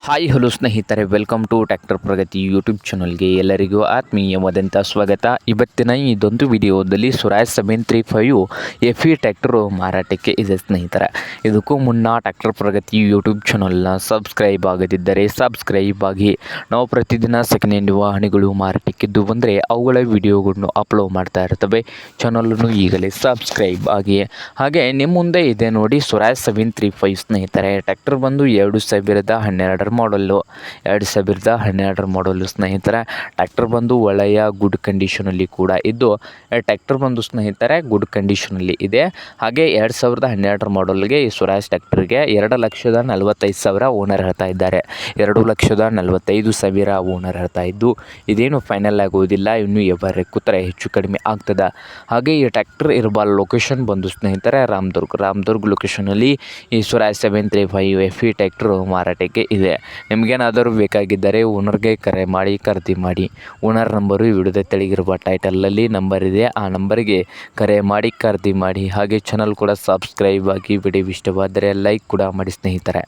Hi hello ಸ್ನೇಹಿತರೆ, welcome to tractor Pragati YouTube ಚಾನಲ್ಗೆ ಎಲ್ಲರಿಗೂ ಆತ್ಮೀಯವಾದಂಥ ಸ್ವಾಗತ. ಇವತ್ತಿನ ಇದೊಂದು ವಿಡಿಯೋದಲ್ಲಿ ಸ್ವರಾಜ್ 735 FE ಟ್ರ್ಯಾಕ್ಟರು ಮಾರಾಟಕ್ಕೆ ಇದೆ ಸ್ನೇಹಿತರೆ. ಇದಕ್ಕೂ ಮುನ್ನ ಟ್ರ್ಯಾಕ್ಟರ್ ಪ್ರಗತಿ ಯೂಟ್ಯೂಬ್ ಚಾನಲ್ನ ಸಬ್ಸ್ಕ್ರೈಬ್ ಆಗದಿದ್ದರೆ ಸಬ್ಸ್ಕ್ರೈಬ್ ಆಗಿ. ನಾವು ಪ್ರತಿದಿನ ಸೆಕೆಂಡ್ ಹ್ಯಾಂಡ್ ವಾಹನಗಳು ಮಾರಾಟಕ್ಕಿದ್ದು ಬಂದರೆ ಅವುಗಳ ವಿಡಿಯೋಗಳನ್ನು ಅಪ್ಲೋಡ್ ಮಾಡ್ತಾ ಇರ್ತವೆ. ಚಾನಲನ್ನು ಈಗಲೇ ಸಬ್ಸ್ಕ್ರೈಬ್ ಆಗಿ. ಹಾಗೆ ನಿಮ್ಮ ಮುಂದೆ ಇದೆ ನೋಡಿ ಸ್ವರಾಜ್ 735 ಸ್ನೇಹಿತರೆ. ಟ್ರ್ಯಾಕ್ಟರ್ ಬಂದು 2012 ಮಾಡಲು ಸ್ನೇಹಿತರೆ. ಟ್ರ್ಯಾಕ್ಟರ್ ಬಂದು ಒಳ್ಳೆಯ ಗುಡ್ ಕಂಡೀಷನಲ್ಲಿ ಕೂಡ ಇದ್ದು, ಟ್ರ್ಯಾಕ್ಟರ್ ಬಂದು ಸ್ನೇಹಿತರೆ ಗುಡ್ ಕಂಡೀಷನಲ್ಲಿ ಇದೆ. ಹಾಗೆ 2012 ಮಾಡಲ್ಗೆ ಈ ಸ್ವರಾಜ್ ಟ್ರ್ಯಾಕ್ಟರ್ಗೆ 2,45,000 ಓನರ್ ಹೇಳ್ತಾ ಇದ್ದಾರೆ. 2,45,000 ಓನರ್ ಹೇಳ್ತಾ ಇದ್ದು, ಇದೇನು ಫೈನಲ್ ಆಗುವುದಿಲ್ಲ, ಇನ್ನು ಎವರೆ ಕೂತ್ರೆ ಹೆಚ್ಚು ಕಡಿಮೆ ಆಗ್ತದೆ. ಹಾಗೆ ಈ ಟ್ರ್ಯಾಕ್ಟರ್ ಇರುವ ಲೊಕೇಶನ್ ಬಂದು ಸ್ನೇಹಿತರೆ ರಾಮದುರ್ಗ್ ಲೊಕೇಶನಲ್ಲಿ ಈ ಸ್ವರಾಜ್ 735 FE ಟ್ರ್ಯಾಕ್ಟರ್ ಮಾರಾಟಕ್ಕೆ ಇದೆ. ನಿಮಗೇನಾದರೂ ಬೇಕಾಗಿದ್ದರೆ ಓನರ್ಗೆ ಕರೆ ಮಾಡಿ ಖರೀದಿ ಮಾಡಿ. ಓನರ್ ನಂಬರು ವಿಡಿಯೋದ ತೆಳಗಿರುವ ಟೈಟಲಲ್ಲಿ ನಂಬರ್ ಇದೆ, ಆ ನಂಬರ್ಗೆ ಕರೆ ಮಾಡಿ ಖರೀದಿ ಮಾಡಿ. ಹಾಗೆ ಚಾನಲ್ ಕೂಡ ಸಬ್ಸ್ಕ್ರೈಬ್ ಆಗಿ. ವಿಡಿಯೋ ಇಷ್ಟವಾದರೆ ಲೈಕ್ ಕೂಡ ಮಾಡಿ ಸ್ನೇಹಿತರೆ.